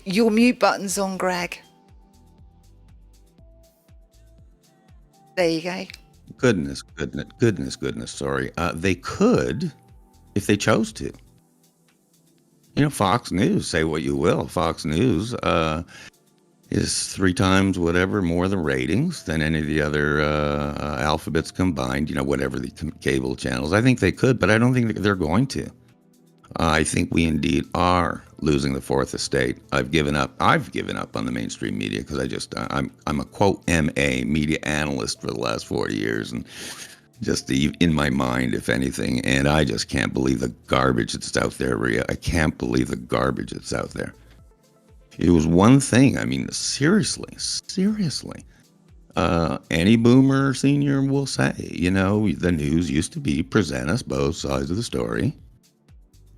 Your mute button's on, Greg. There you go. Goodness. Sorry. They could, if they chose to. Fox News, say what you will. Fox News is 3 times whatever more the ratings than any of the other alphabets combined, whatever the cable channels. I think they could, but I don't think they're going to. I think we indeed are losing the fourth estate. I've given up on the mainstream media because I'm a quote MA media analyst for the last 40 years, and just in my mind, if anything, and I just can't believe the garbage that's out there, Rea. I can't believe the garbage that's out there. It was one thing. I mean, seriously. Any boomer senior will say, the news used to be present us both sides of the story.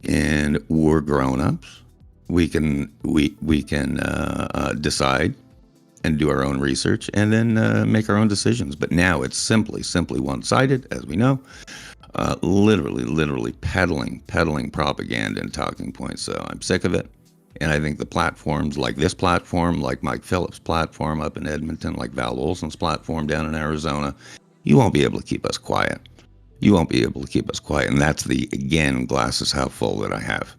And we're grown-ups. We can decide and do our own research and then make our own decisions. But now it's simply one-sided, as we know. Literally peddling propaganda and talking points. So I'm sick of it. And I think the platforms like this platform, like Mike Phillips' platform up in Edmonton, like Val Olson's platform down in Arizona, you won't be able to keep us quiet. And that's the, again, glass is half full that I have.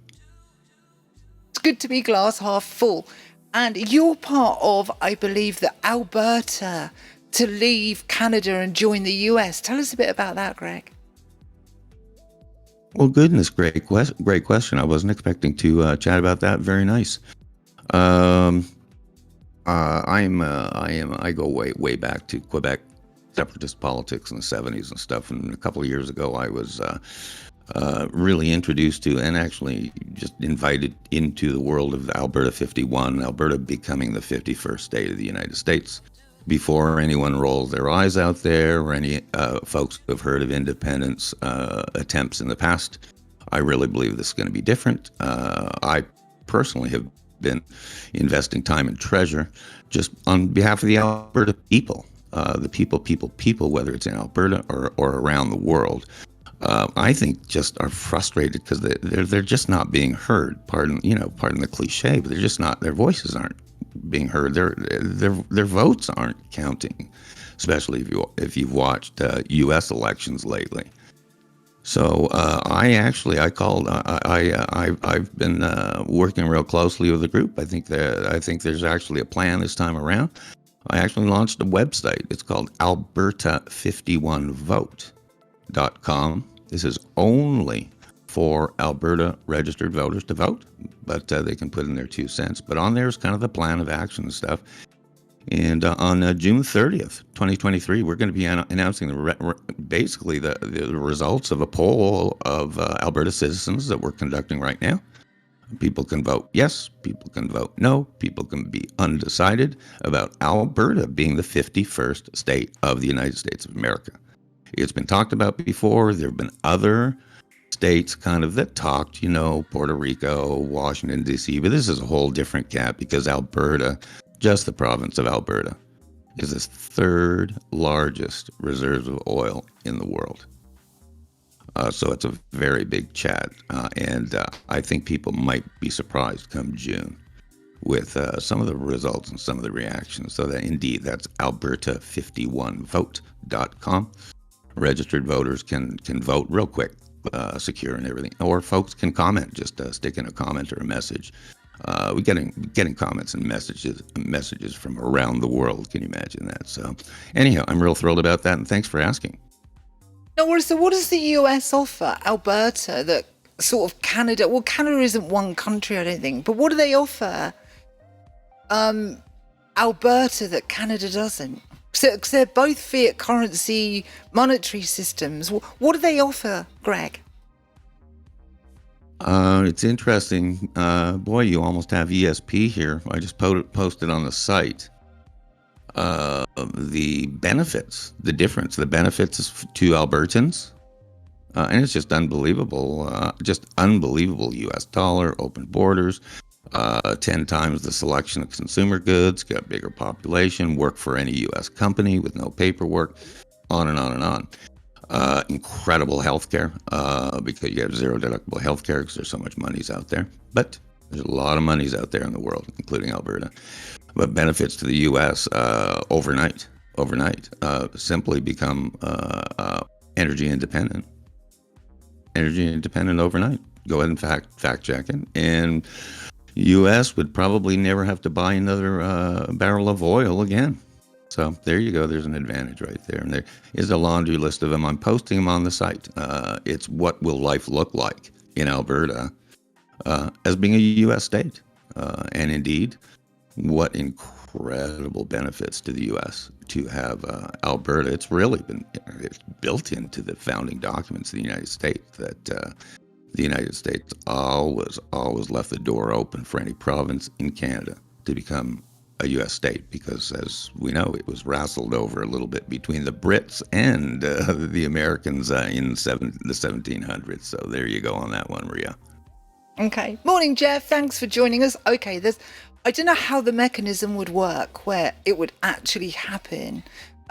It's good to be glass half full. And you're part of, I believe, the Alberta to leave Canada and join the US. Tell us a bit about that, Greg. Well, goodness, great question. I wasn't expecting to chat about that. Very nice. I go way back to Quebec separatist politics in the 70s and stuff. And a couple of years ago, I was really introduced to and actually just invited into the world of Alberta 51, Alberta becoming the 51st state of the United States. Before anyone rolls their eyes out there or any folks who have heard of independence attempts in the past, I really believe this is going to be different. I personally have been investing time and treasure just on behalf of the Alberta people. The people, whether it's in Alberta or around the world, I think just are frustrated because they're just not being heard. Pardon the cliche, but they're just not. Their voices aren't being heard. Their votes aren't counting, especially if you've watched U.S. elections lately. So I've been working real closely with the group. I think there's actually a plan this time around. I actually launched a website. It's called alberta51vote.com. This is only for Alberta registered voters to vote, but they can put in their 2 cents. But on there is kind of the plan of action and stuff. And on June 30th, 2023, we're going to be announcing basically the results of a poll of Alberta citizens that we're conducting right now. People can vote yes, people can vote no, people can be undecided about Alberta being the 51st state of the United States of America. It's been talked about before. There have been other states kind of that talked, Puerto Rico, Washington, D.C., but this is a whole different cat because Alberta, just the province of Alberta, is the 3rd largest reserves of oil in the world. So it's a very big chat, and I think people might be surprised come June with some of the results and some of the reactions. So that indeed, that's alberta51vote.com. Registered voters can vote real quick, secure and everything, or folks can comment. Just stick in a comment or a message. We're getting comments and messages from around the world. Can you imagine that? So anyhow, I'm real thrilled about that, and thanks for asking. No, so what does the US offer Alberta that sort of Canada? Well, Canada isn't one country, I don't think. But what do they offer Alberta that Canada doesn't? Because they're both fiat currency monetary systems. What do they offer, Greg? It's interesting. Boy, you almost have ESP here. I just posted on the site. The benefits, the benefits to Albertans, and it's just unbelievable. U.S. dollar, open borders, 10 times the selection of consumer goods, got bigger population, work for any U.S. company with no paperwork, on and on and on. Incredible healthcare, because you have zero deductible healthcare because there's so much money's out there. But There's a lot of monies out there in the world, including Alberta, but benefits to the U.S. Overnight, simply become energy independent. Energy independent overnight. Go ahead and fact check it, and U.S. would probably never have to buy another barrel of oil again. So there you go. There's an advantage right there. And there is a laundry list of them. I'm posting them on the site. It's what will life look like in Alberta as being a U.S. state. And indeed, what incredible benefits to the U.S. to have Alberta. It's built into the founding documents of the United States that the United States always left the door open for any province in Canada to become a U.S. state, because, as we know, it was wrestled over a little bit between the Brits and the Americans in the 1700s. So there you go on that one, Rea. Okay. Morning, Jeff. Thanks for joining us. Okay, I don't know how the mechanism would work where it would actually happen.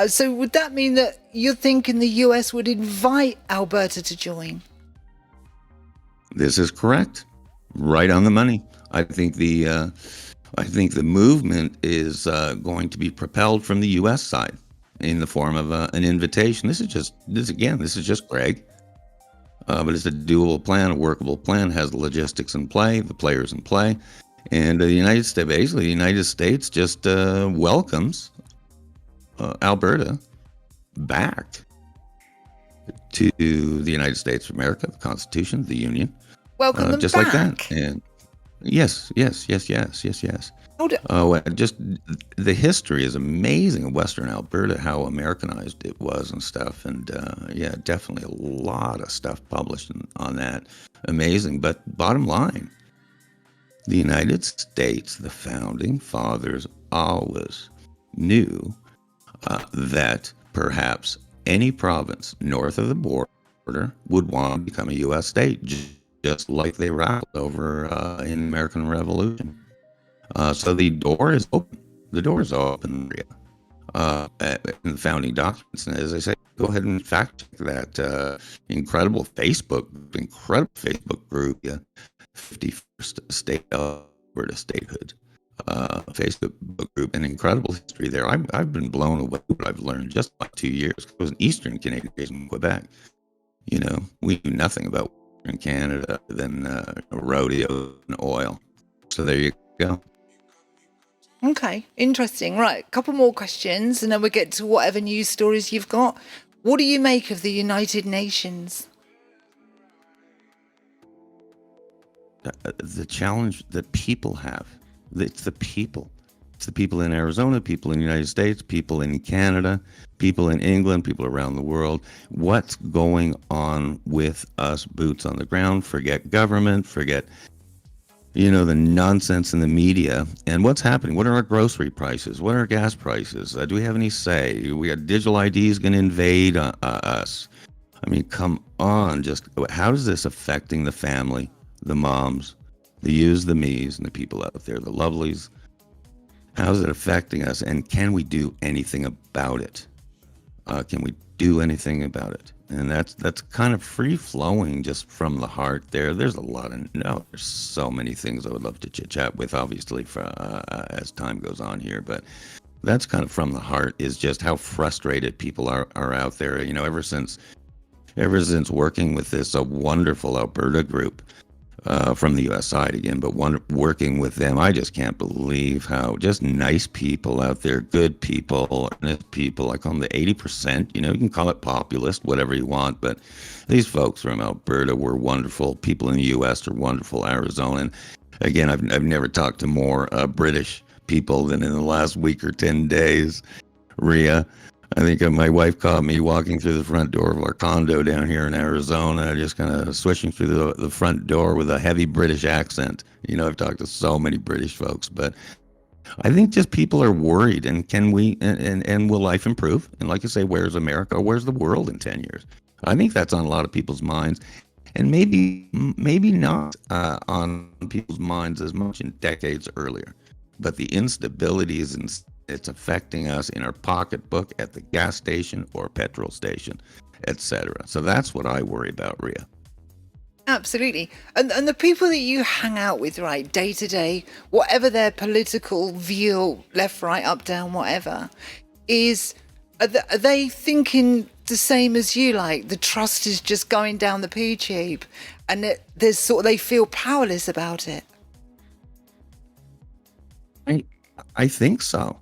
So would that mean that you're thinking the US would invite Alberta to join? This is correct. Right on the money. I think the movement is going to be propelled from the U.S. side in the form of an invitation. This is just Greg, but it's a doable plan, a workable plan, has the logistics in play, the players in play, and the United States just welcomes Alberta back to the United States of America, the Constitution, the Union. Welcome them just back. Like that. And yes. Just the history is amazing of Western Alberta, how Americanized it was and stuff. And definitely a lot of stuff published on that. Amazing. But bottom line, the United States, the founding fathers always knew that perhaps any province north of the border would want to become a U.S. state, just like they rattled over in the American Revolution. So the door is open. The door is open in the founding documents. And as I say, go ahead and fact check that incredible Facebook group, 51st State Alberta Statehood Facebook group, an incredible history there. I've been blown away what I've learned just in 2 years. I was an Eastern Canadian in Quebec. We knew nothing about in Canada than rodeo and oil. So there you go. Okay, interesting. Right, a couple more questions and then we'll get to whatever news stories you've got. What do you make of the United Nations? The challenge that people have, it's the people. It's the people in Arizona, people in the United States, people in Canada, people in England, people around the world. What's going on with us boots on the ground? Forget government, forget, the nonsense in the media. And what's happening? What are our grocery prices? What are our gas prices? Do we have any say? We got digital IDs going to invade us. I mean, come on. Just how is this affecting the family, the moms, the yous, the me's, and the people out there, the lovelies? How's it affecting us? And can we do anything about it? Can we do anything about it? And that's kind of free flowing, just from the heart. There's there's so many things I would love to chit chat with, obviously, as time goes on here. But that's kind of from the heart, is just how frustrated people are out there. Ever since working with this wonderful Alberta group. From the U.S. side again, but working with them, I just can't believe how just nice people out there, good people, earnest people. I call them the 80%. You can call it populist, whatever you want, but these folks from Alberta were wonderful. People in the U.S. are wonderful. Arizona, and again, I've never talked to more British people than in the last week or 10 days. Rea, I think my wife caught me walking through the front door of our condo down here in Arizona, just kind of swishing through the front door with a heavy British accent. I've talked to so many British folks, but I think just people are worried. And can we, and will life improve? And like I say, where's America? Where's the world in 10 years? I think that's on a lot of people's minds. And maybe not on people's minds as much in decades earlier. But the instability it's affecting us in our pocketbook, at the gas station or petrol station, etc. So that's what I worry about, Rea. Absolutely. And the people that you hang out with, right, day to day, whatever their political view, left, right, up, down, whatever, are they thinking the same as you? Like the trust is just going down the poo tube, and there's sort of, they feel powerless about it. I think so.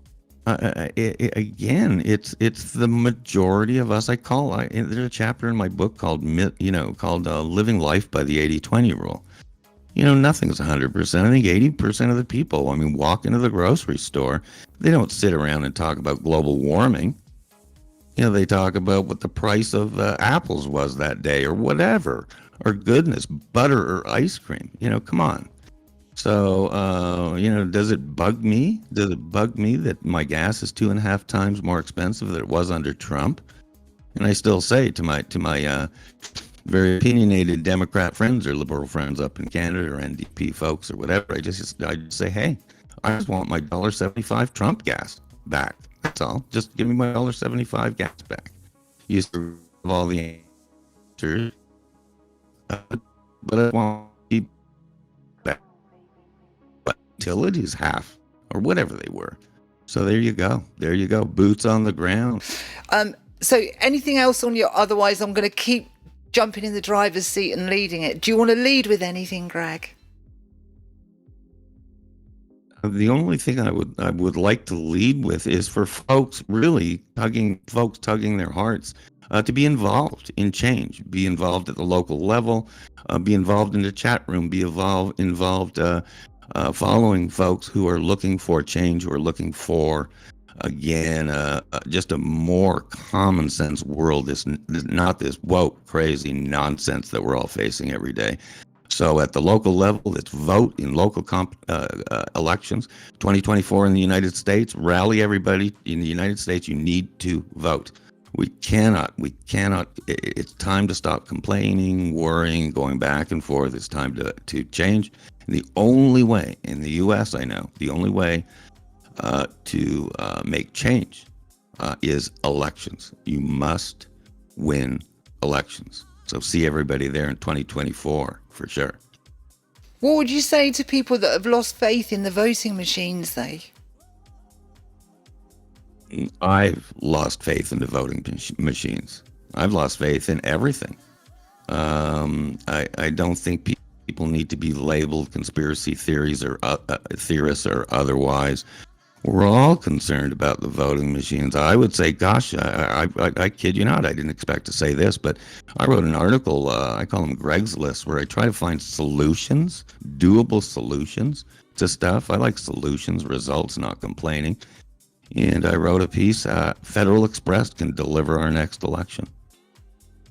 Again, it's the majority of us. There's a chapter in my book called Living Life by the 80-20 rule. Nothing's 100%. I think 80% of the people, walk into the grocery store, they don't sit around and talk about global warming. They talk about what the price of apples was that day or whatever, or goodness, butter or ice cream. Come on. So, does it bug me? Does it bug me that my gas is 2.5 times more expensive than it was under Trump? And I still say to my very opinionated Democrat friends or liberal friends up in Canada or NDP folks or whatever, I just say, hey, I just want my $1.75 Trump gas back. That's all. Just give me my $1.75 gas back. You serve all the answers, but I want to keep back utilities half or whatever they were. So there you go. There you go. Boots on the ground. So anything else on your, otherwise I'm going to keep jumping in the driver's seat and leading it. Do you want to lead with anything, Greg? The only thing I would like to lead with is for folks really tugging their hearts to be involved in change, be involved at the local level, be involved in the chat room, be involved following folks who are looking for change, who are looking for, again, just a more common sense world. This not this woke, crazy nonsense that we're all facing every day. So at the local level, let's vote in local elections. 2024 in the United States, rally everybody in the United States. You need to vote. We cannot, it's time to stop complaining, worrying, going back and forth. It's time to change. And the only way in the U.S., I know, the only way to make change is elections. You must win elections. So see everybody there in 2024 for sure. What would you say to people that have lost faith in the voting machines, though? I've lost faith in the voting machines. I've lost faith in everything. I don't think people need to be labeled conspiracy theories or theorists or otherwise. We're all concerned about the voting machines. I would say, gosh, I kid you not, I didn't expect to say this, but I wrote an article, I call them Greg's List, where I try to find solutions, doable solutions to stuff. I like solutions, results, not complaining. And I wrote a piece, Federal Express can deliver our next election.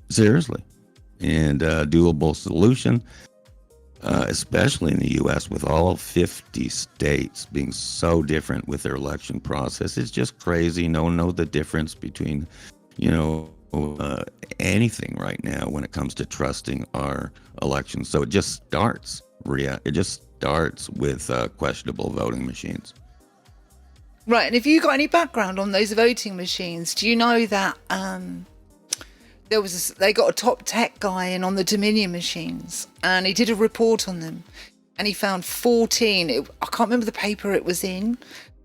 Seriously. And doable solution. Especially in the U.S., with all 50 states being so different with their election process. It's just crazy. No one knows the difference between, anything right now when it comes to trusting our elections. So it just starts, Rea. It just starts with questionable voting machines. Right, and have you got any background on those voting machines? Do you know that they got a top tech guy in on the Dominion machines, and he did a report on them, and he found 14, I can't remember the paper it was in,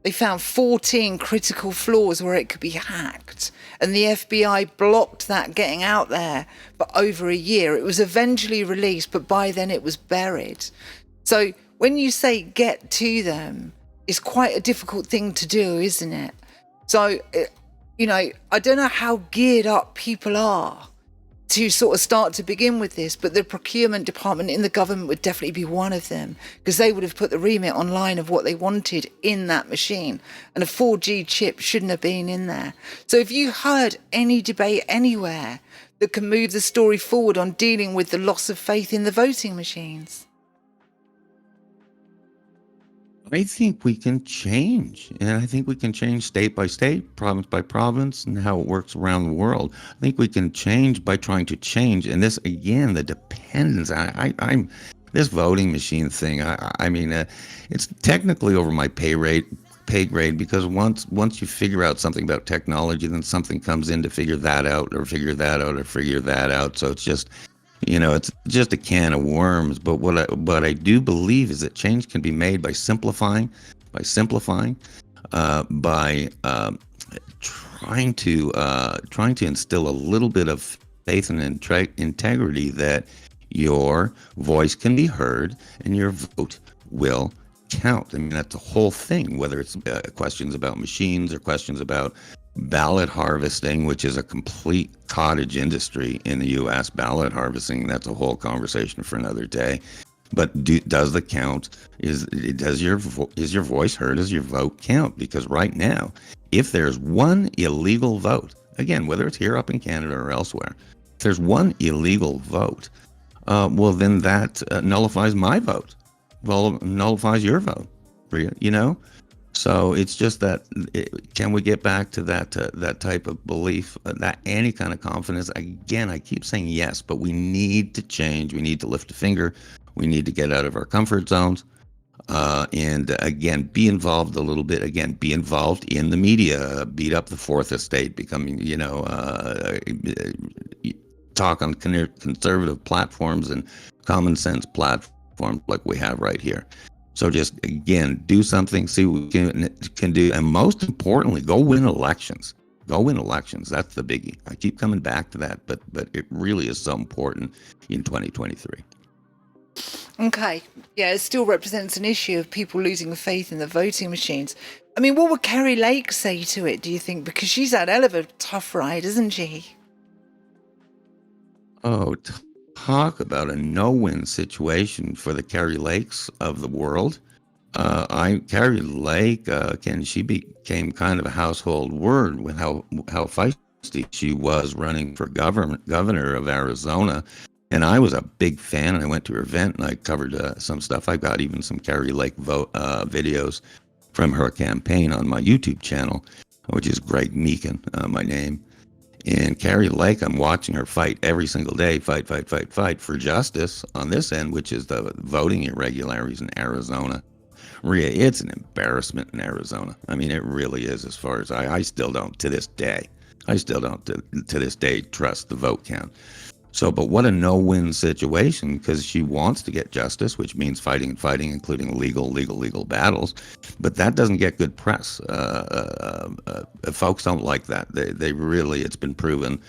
they found 14 critical flaws where it could be hacked, and the FBI blocked that getting out there for over a year. It was eventually released, but by then it was buried. So when you say get to them, it's quite a difficult thing to do, isn't it? So I don't know how geared up people are to sort of start to begin with this, but the procurement department in the government would definitely be one of them, because they would have put the remit online of what they wanted in that machine, and a 4G chip shouldn't have been in there. So if you heard any debate anywhere that can move the story forward on dealing with the loss of faith in the voting machines? I think we can change, and I think we can change state by state, province by province, and how it works around the world. I think we can change by trying to change. And this, again, the dependence. I'm this voting machine thing. It's technically over my pay grade, because once you figure out something about technology, then something comes in to figure that out, or figure that out, or figure that out. So it's just, It's just a can of worms. But what I do believe is that change can be made by simplifying, by trying to instill a little bit of faith and integrity that your voice can be heard and your vote will count. I mean, that's the whole thing, whether it's questions about machines or questions about ballot harvesting, which is a complete cottage industry in the U.S. Ballot harvesting, that's a whole conversation for another day. But does the count, is your voice heard? Does your vote count? Because right now, if there's one illegal vote, again, whether it's here up in Canada or elsewhere, if there's one illegal vote, well, then that nullifies my vote. Well, nullifies your vote, So it's just that, can we get back to that type of belief, that any kind of confidence? Again, I keep saying yes, but we need to change. We need to lift a finger. We need to get out of our comfort zones. And again, be involved a little bit. Again, be involved in the media. Beat up the Fourth Estate. Becoming, talk on conservative platforms and common sense platforms like we have right here. So just, again, do something, see what we can do. And most importantly, go win elections. Go win elections. That's the biggie. I keep coming back to that, but it really is so important in 2023. Okay. Yeah, it still represents an issue of people losing faith in the voting machines. I mean, what would Kerry Lake say to it, do you think? Because she's had a hell of a tough ride, isn't she? Oh, talk about a no-win situation for the Kerry Lakes of the world. Kerry Lake, she became kind of a household word with how feisty she was running for governor of Arizona. And I was a big fan, and I went to her event, and I covered some stuff. I got even some Kerry Lake videos from her campaign on my YouTube channel, which is Greg Meakin, my name. And Kerry Lake, I'm watching her fight every single day, fight for justice on this end, which is the voting irregularities in Arizona. Rea, it's an embarrassment in Arizona. I mean, it really is. As far as I still don't, to this day, trust the vote count. So, but what a no-win situation, because she wants to get justice, which means fighting, including legal battles. But that doesn't get good press. Folks don't like that. They really, it's been proven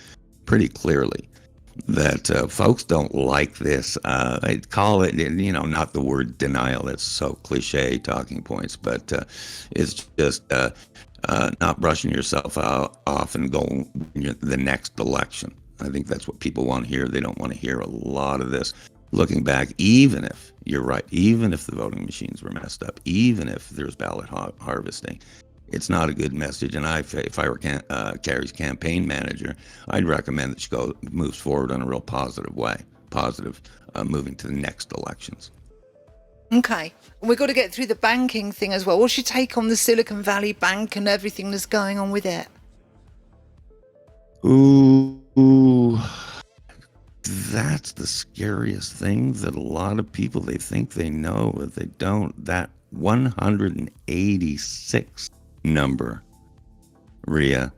pretty clearly that folks don't like this. I call it, not the word denial. That's so cliche talking points, but it's just not brushing yourself off and going the next election. I think that's what people want to hear. They don't want to hear a lot of this looking back, even if you're right, even if the voting machines were messed up, even if there's ballot harvesting. It's not a good message. And if I were Kerry's campaign manager, I'd recommend that she moves forward in a real positive way, moving to the next elections. Okay. We've got to get through the banking thing as well. What's your take on the Silicon Valley Bank and everything that's going on with it? Ooh, that's the scariest thing, that a lot of people, they think they know, but they don't. That 186 number, Rea,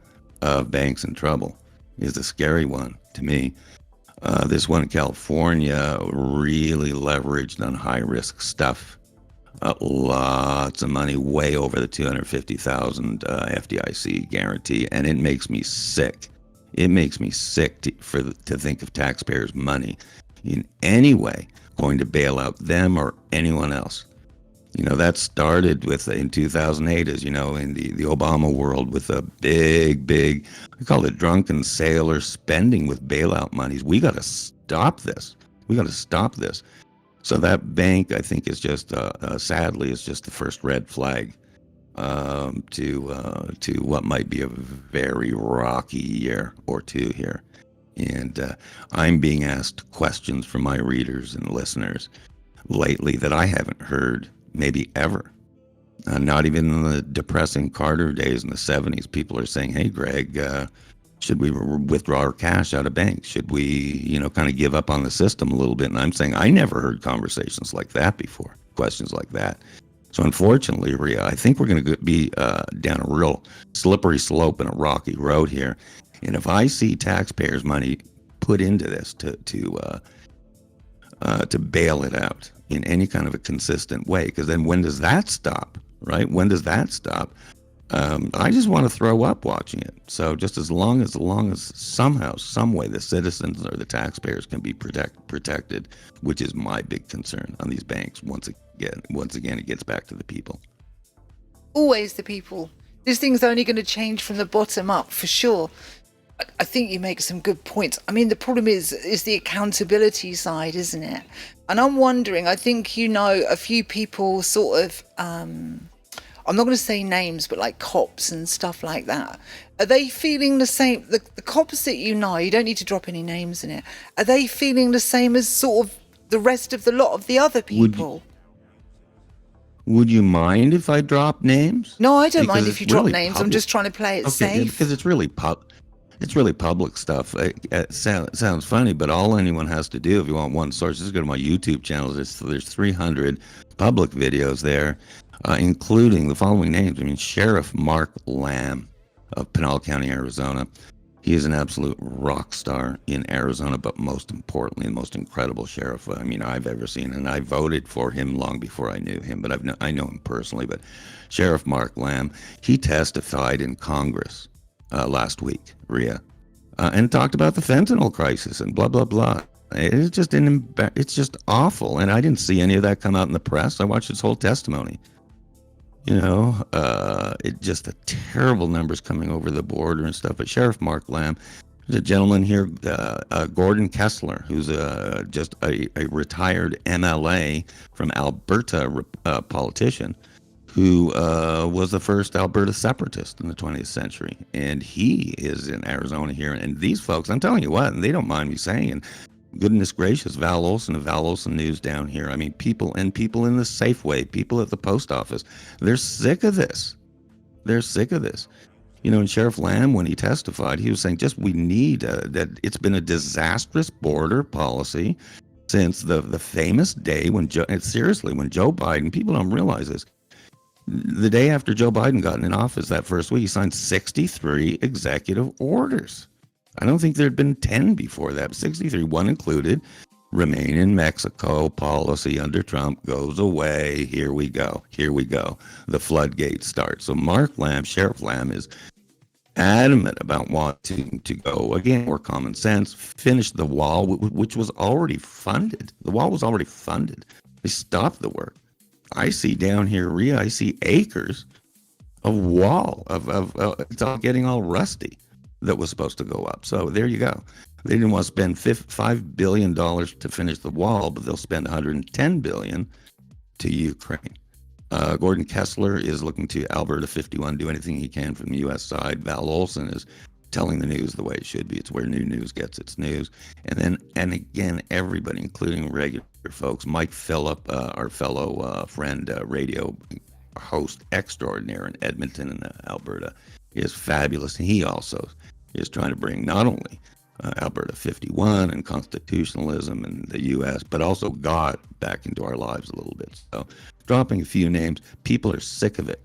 of banks in trouble is a scary one to me. This one in California really leveraged on high-risk stuff. Lots of money, way over the 250,000 FDIC guarantee, and it makes me sick. It makes me sick to think of taxpayers' money in any way going to bail out them or anyone else. That started with, in 2008, as in the Obama world, with a big, I call it drunken sailor spending with bailout monies. We got to stop this. So that bank, I think, is just, sadly, is just the first red flag to what might be a very rocky year or two here. And I'm being asked questions from my readers and listeners lately that I haven't heard maybe ever. Not even in the depressing Carter days in the 70s, people are saying, hey, Greg, should we withdraw our cash out of banks? Should we, kind of give up on the system a little bit? And I'm saying I never heard conversations like that before, questions like that. So unfortunately, Rea, I think we're going to be down a real slippery slope and a rocky road here. And if I see taxpayers' money put into this to to bail it out in any kind of a consistent way. Because then when does that stop, right? When does that stop? I just want to throw up watching it. So just as long as somehow, some way, the citizens or the taxpayers can be protected, which is my big concern on these banks. Once again, it gets back to the people. Always the people. This thing's only going to change from the bottom up, for sure. I think you make some good points. I mean, the problem is the accountability side, isn't it? And I'm wondering, I think a few people sort of, I'm not going to say names, but like cops and stuff like that. Are they feeling the same? The cops that you don't need to drop any names in it. Are they feeling the same as sort of the rest of the lot of the other people? Would you mind if I drop names? No, I don't mind if you drop names. I'm just trying to play it safe. Because it's really public stuff. It sounds funny, but all anyone has to do if you want one source is go to my YouTube channel. There's 300 public videos there. Including the following names. I mean, Sheriff Mark Lamb of Pinal County, Arizona. He is an absolute rock star in Arizona, but most importantly, the most incredible sheriff I've ever seen. And I voted for him long before I knew him, but I know him personally. But Sheriff Mark Lamb, he testified in Congress last week, Rea, and talked about the fentanyl crisis and blah, blah, blah. It's just awful. And I didn't see any of that come out in the press. I watched his whole testimony. It just the terrible numbers coming over the border and stuff. But Sheriff Mark Lamb, there's a gentleman here, Gordon Kessler, who's just a retired MLA from Alberta politician, who was the first Alberta separatist in the 20th century. And he is in Arizona here. And these folks, I'm telling you what, and they don't mind me saying, goodness gracious, Val Olson of Val Olson News down here. I mean, people in the Safeway, people at the post office, they're sick of this. And Sheriff Lamb, when he testified, he was saying we need that it's been a disastrous border policy since the famous day when Joe Biden, people don't realize this, the day after Joe Biden got in office that first week, he signed 63 executive orders. I don't think there'd been 10 before that. 63, one included. Remain in Mexico policy under Trump goes away. Here we go. The floodgates start. So Sheriff Lamb is adamant about wanting to go, again, more common sense, finish the wall, which was already funded. The wall was already funded. They stopped the work. I see down here, Rea, I see acres of wall, it's all getting all rusty. That was supposed to go up. So there you go. They didn't want to spend $5 billion to finish the wall, but they'll spend $110 billion to Ukraine. Gordon Kessler is looking to Alberta 51, do anything he can from the U.S. side. Val Olson is telling the news the way it should be. It's where new news gets its news. And again, everybody, including regular folks, Mike Phillip, our fellow friend, radio host extraordinaire in Edmonton and Alberta, is fabulous. And he also is trying to bring not only Alberta 51 and constitutionalism and the U.S., but also God back into our lives a little bit. So dropping a few names, people are sick of it,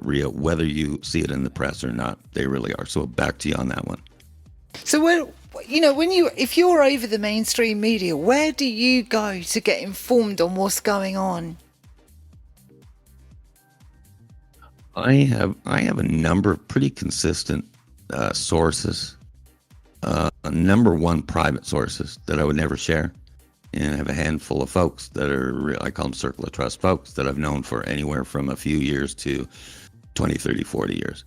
Rea, whether you see it in the press or not. They really are. So back to you on that one. So if you're over the mainstream media, where do you go to get informed on what's going on? I have a number of pretty consistent sources. Number one, private sources that I would never share, and I have a handful of folks that are, I call them circle of trust folks that I've known for anywhere from a few years to 20, 30, 40 years.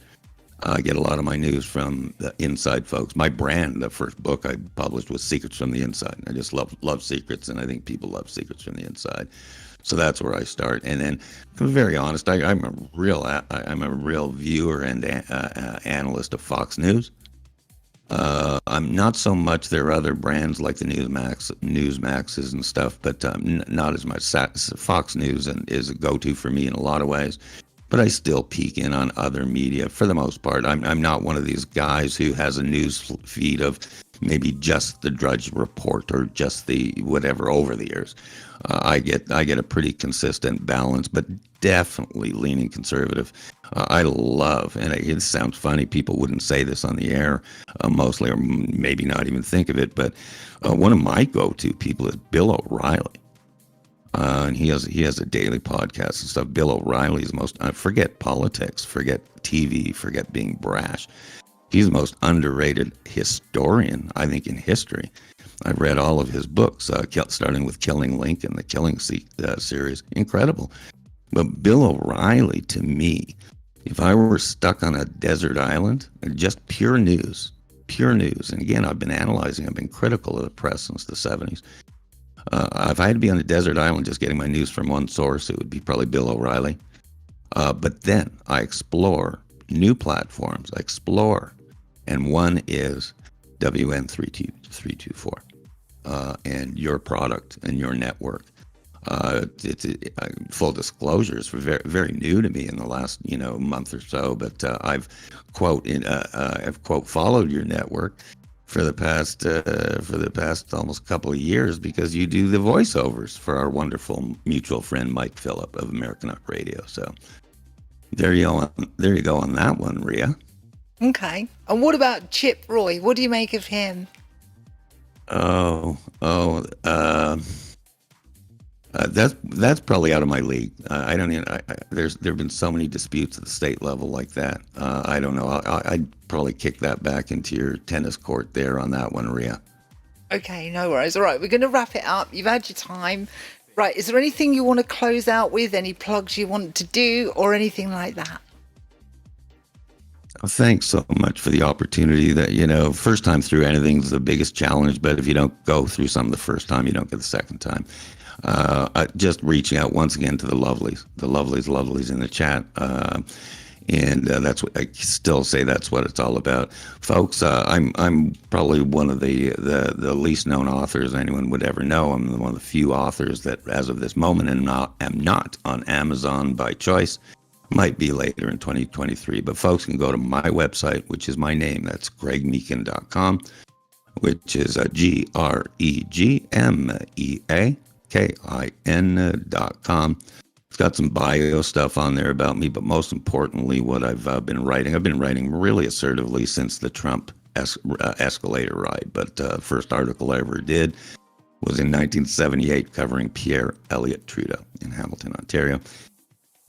I get a lot of my news from the inside folks. My brand, the first book I published was Secrets from the Inside. I just love secrets, and I think people love secrets from the inside. So that's where I start. And then, to be very honest, I'm a real viewer and analyst of Fox News. I'm not so much. There are other brands like the Newsmaxes and stuff, but not as much. Fox News is a go-to for me in a lot of ways. But I still peek in on other media for the most part. I'm not one of these guys who has a news feed of maybe just the Drudge Report or just the whatever over the years. I get a pretty consistent balance, but definitely leaning conservative. I love, and it sounds funny, people wouldn't say this on the air mostly, or maybe not even think of it, but one of my go-to people is Bill O'Reilly. And he has a daily podcast and stuff. Bill O'Reilly's most, forget politics, forget TV, forget being brash. He's the most underrated historian, I think, in history. I've read all of his books, starting with Killing Lincoln, the Killing series. Incredible. But Bill O'Reilly, to me, if I were stuck on a desert island, just pure news, and again, I've been analyzing, I've been critical of the press since the 70s. If I had to be on a desert island just getting my news from one source, it would be probably Bill O'Reilly. But then I explore new platforms. And one is WN324 and your product and your network. Full disclosure, it's very, very new to me in the last month or so. But I've followed your network for the past almost couple of years because you do the voiceovers for our wonderful mutual friend Mike Phillip of American Up Radio. So there you go on that one, Rea. Okay. And what about Chip Roy? What do you make of him? That's probably out of my league. I don't even. There've been so many disputes at the state level like that. I don't know. I'd probably kick that back into your tennis court there on that one, Rea. Okay, no worries. All right, we're going to wrap it up. You've had your time. Right, is there anything you want to close out with? Any plugs you want to do or anything like that? Thanks so much for the opportunity. That first time through anything's the biggest challenge, but if you don't go through something the first time, you don't get the second time. Just reaching out once again to the lovelies in the chat, and that's what I still say. That's what it's all about, folks. I'm probably one of the least known authors anyone would ever know. I'm one of the few authors that, as of this moment, am not on Amazon by choice. Might be later in 2023, but folks can go to my website, which is my name. That's gregmeakin.com, which is GregMeakin.com. It's got some bio stuff on there about me, but most importantly, what I've been writing. I've been writing really assertively since the Trump escalator ride, but first article I ever did was in 1978 covering Pierre Elliott Trudeau in Hamilton, Ontario.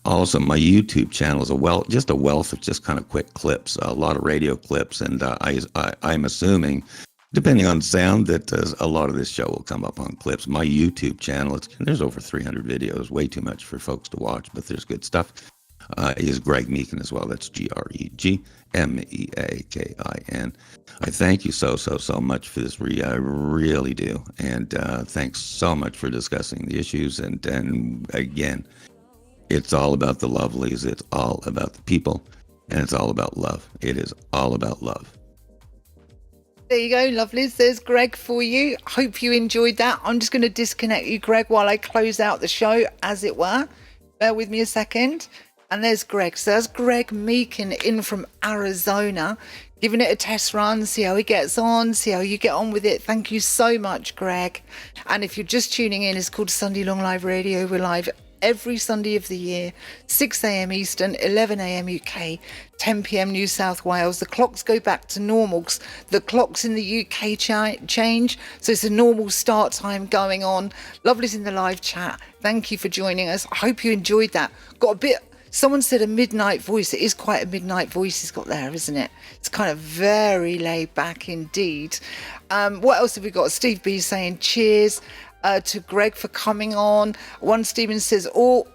Also, my YouTube channel is just a wealth of just kind of quick clips, a lot of radio clips, and I'm assuming, depending on sound, that a lot of this show will come up on clips. My YouTube channel, there's over 300 videos, way too much for folks to watch, but there's good stuff. Is Greg Meakin as well. That's GregMeakin. I thank you so much for this, Rea. I really do. And thanks so much for discussing the issues. And again, it's all about the lovelies. It's all about the people. And it's all about love. It is all about love. There you go, lovelies. There's Greg for you. Hope you enjoyed that. I'm just going to disconnect you, Greg, while I close out the show, as it were. Bear with me a second. And there's Greg. So that's Greg Meakin in from Arizona, giving it a test run, see how he gets on, see how you get on with it. Thank you so much, Greg. And if you're just tuning in, it's called Sunday Long Live Radio. We're live every Sunday of the year, 6 a.m. Eastern, 11 a.m. UK, 10 p.m. New South Wales. The clocks go back to normal. The clocks in the UK change, so it's a normal start time going on. Lovely's in the live chat. Thank you for joining us. I hope you enjoyed that. Someone said a midnight voice. It is quite a midnight voice he's got there, isn't it? It's kind of very laid back indeed. What else have we got? Steve B saying cheers. To Greg for coming on. One Stephen says, all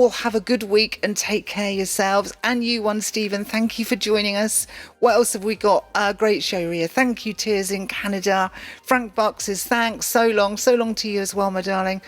have a good week and take care of yourselves. And you, One Stephen, thank you for joining us. What else have we got? Great show, Rea. Thank you, Tears in Canada. Frank Buck says, thanks. So long to you as well, my darling.